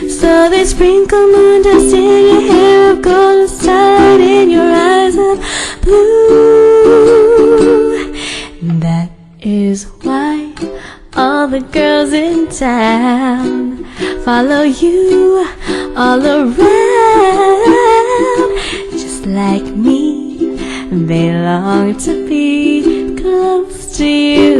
So they sprinkle moon dust in your hair of gold, starlight in your eyes of blue. That is why all the girls in town follow you all around. Just like me, they long to be close to you.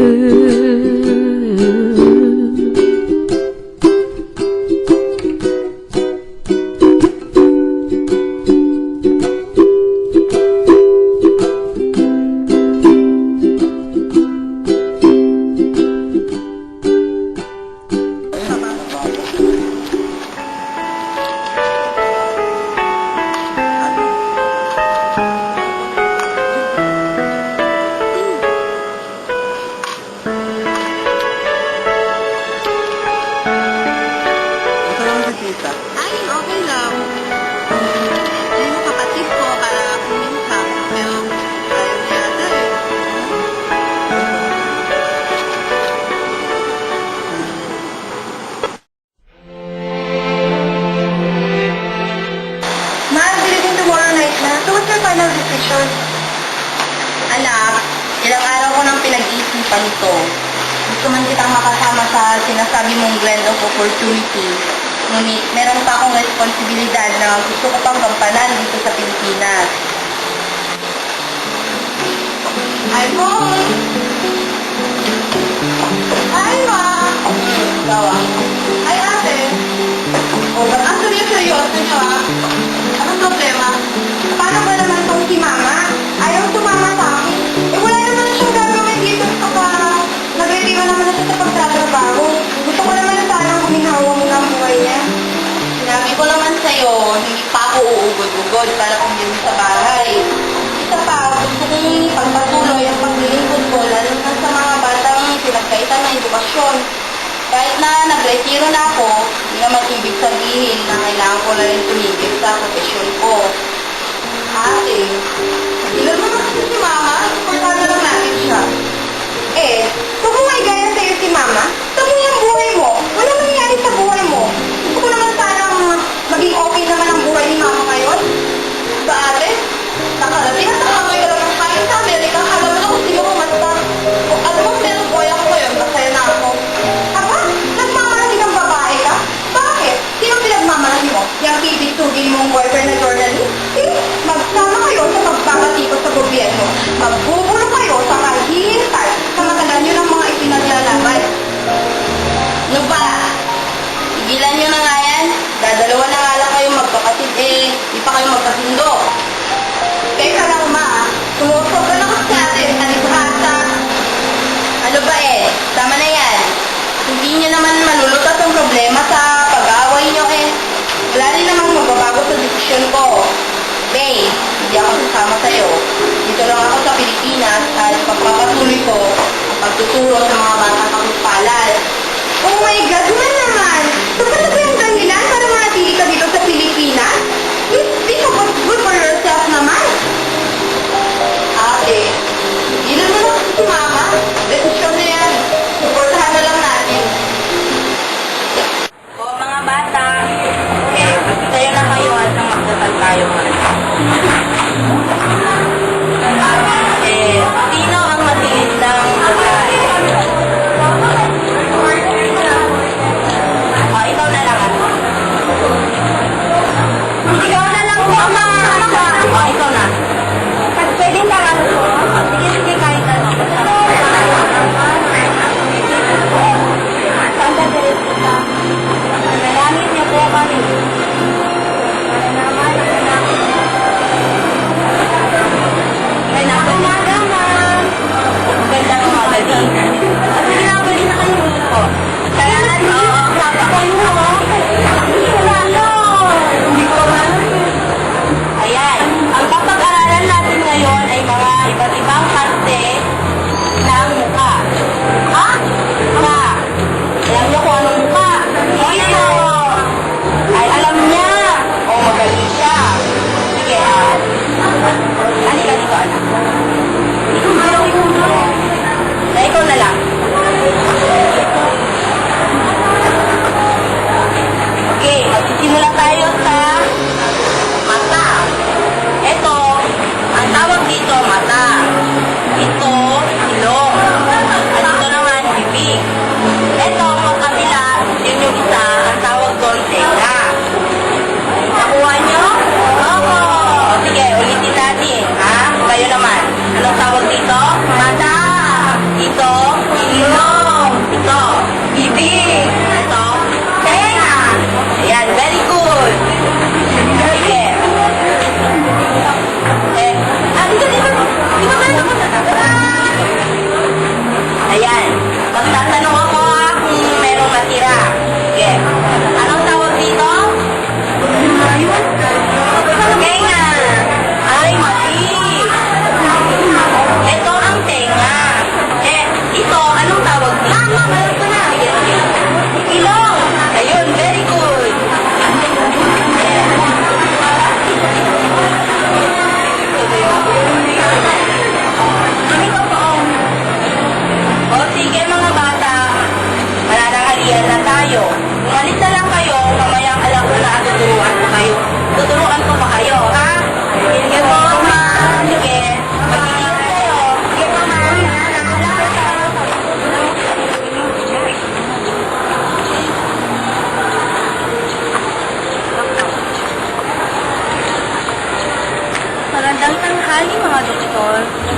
Ay, okay lang. Yung kapatid ko, para pumunta. Pero, ayaw niya yata eh. Mahal, bilhin tomorrow night na. So, what's your final decision? Anak, ilang araw ko nang pinag-iisipan ito. Gusto man kitang makasama sa sinasabi mong blend of opportunity. Ngunit meron pa akong responsibilidad na gusto ko pang gampanan dito sa Pilipinas. Ay, Mom! Ay, Ma! Gawa. Ay, ate! O, ba't ang seryoso niyo, ha? Anong problema? Paano ba naman itong si Mama? Ayaw sumama sa akin. Eh, wala naman siyang gagawin dito saka nag-retiro naman na siya sa pagtatrabaho. Gusto ko naman na sanang guminawa mo ng buhay niya. Sinabi ko naman sa'yo, hindi pa ako uugod-ugod para kumbili sa bahay. Isa pa, gusto kong pagpatuloy ang paglilingkod ko, lalo na sa mga batang pinagkaitan ng edukasyon. Kahit na nag-retiro na ako, hindi naman ibig sabihin na kailangan ko na rin tumigil sa profesyon ko. Ate, ilan mo na kasi si Mama, supportahan lang natin siya. Eh, kung may gaya sa'yo si Mama, tabi ang buhay mo. Wala nangyari sa buhay mo. Gusto ko naman sana maging okay naman ang buhay ni Mama ngayon. Ba ate? Nakarating at nakamoy ka lang ng kain sa Amerika. Alam mo na kung sino ko masta. O alam mo, meron buhay ako ngayon. Masaya na ako. Aba, nagmamalaking ang babae ka? Bakit? Sino pinagmamalaking mo? Yung tibig-tugin mong boyfriend na journalist? Eh, magsama kayo sa pagbabatikos sa gobyerno. Magbubulo kayo sa kahihintay sa matagal nyo ng mga ipinaglalaban. Ano ba? Tigilan nyo na nga yan. Dadalawa na nga lang kayong magkakatid eh. Di pa kayo magkasundo. Teka lang ma, sumusobra na kasi atin. Alibhasa. Ano ba eh? Tama na yan. Hindi nyo naman malulutas ang problema sa pag-aaway nyo eh. Wala rin namang magbabago sa desisyon ko. Babe, hindi ako sasama sa'yo. Dito lang ako sa Pilipinas at pagpapatuloy ko ang pagtuturo sa mga batang kapitpalad. Oh my God, man naman! Sapat na ba yung dahilan para manatili ka dito sa Pilipinas? Think about good for yourself naman. Ate, hindi naman ako si Mama. Desisyon na yan. Supportahan na lang natin. O mga bata, tayo na kayo at nang magdasal tayo sino ang matilis ng babae? Ikaw na lang ako. Ikaw na lang po, ma. Ikaw na. Pwede lang ako. Sige, kahit ano. Santa Teresita, manalangin niyo po kami. Para naman,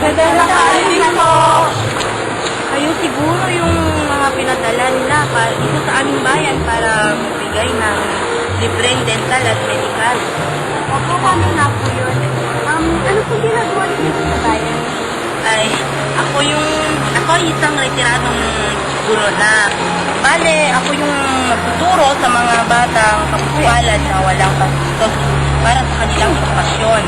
Magandang tanghali po. Kayo siguro yung mga pinadala nila dito sa aming bayan para magbigay ng libreng dental at medical. Opo, kami nga po yun. Ano po ginagawa niyo dito sa bayan? Ay, ako isang retiradong guro na. Bale, ako yung magtuturo sa mga batang kapukalan na walang pastos para sa kanilang edukasyon.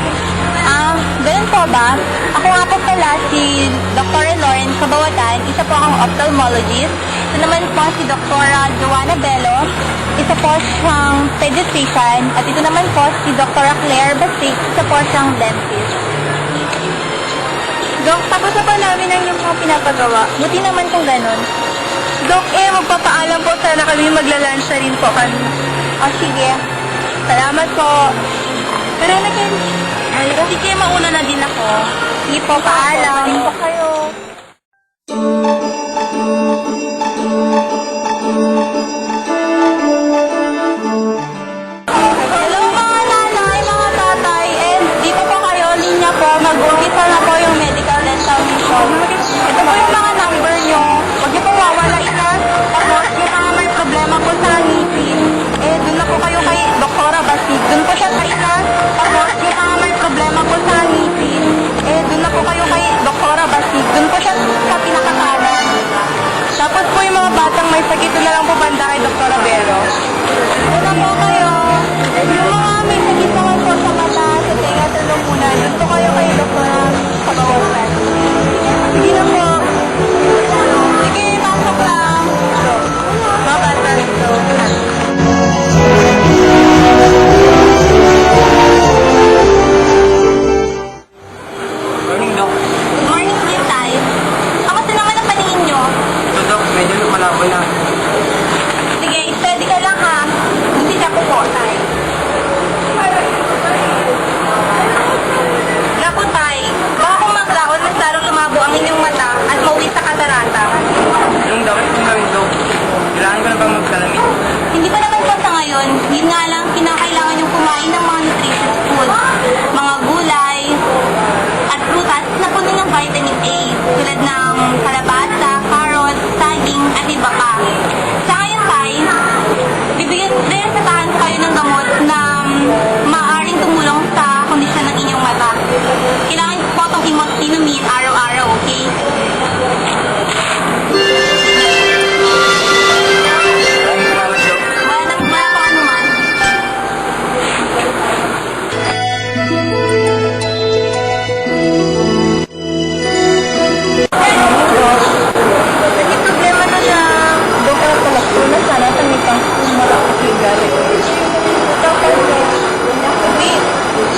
Ganun po ba? Ako nga po pala si Dr. Lauren Cabawatan, isa po akong ophthalmologist. Ito naman po si Dr. Joanna Bello, isa po siyang pediatrician. At ito naman po si Dr. Claire Basik, isa po siyang dentist. Dok, tapos na pa namin ang iyong mga pinapagawa. Buti naman kung ganun. Dok, magpapaalam po sana kami maglalunch na rin po kami. O sige. Salamat po. Pero sige, mauna na din ako. Sige po, paalam. Balik po kayo. Hello mga nanay, mga tatay, and dito po kayo, linya po, mag-umpisa na po yung medical dental mission. Ito po yung mga number nyo. Huwag nyo po wawalain na. Tapos yung mga may problema po sa ngipin, dun na po kayo kay Doktora Basig. Dun po siya sa ina. Tapos yung mga may problema po sa ngipin, dun na po kayo kay Doktora Basig. Dun po siya sa pinakakanan. Tapos po yung mga batang may sakit, dun na lang po banda kay Doktora Vero. Dun na po kayo. Yung mga may sakit naman po sa mata, sa tenga, sa lumunan, dun po kayo kay Doktora Kabawasan. Sige na po. Sige, pasok lang. Mga bata nito. Morning, Doc. Good morning, Sir Tay. Kamusta naman ang paningin nyo? Ito, Doc, medyo lumalabo na. Sige, steady ka lang ha. Hindi na po po, Tay. Naku, Tay. Baka kung maglaon, mas lalong lumabo ang inyong mata at mauwi sa katarata. Anong dapat kong gawin, Doc? Kailangan ko na bang magsalamit? Hindi pa naman po sa ngayon. Yun nga lang, kinakailangan yung kumain ng mga nutritious food. Mga gulay at prutas na puno ng vitamin A. Tulad ng kalabasa, carrot, saging at iba pa.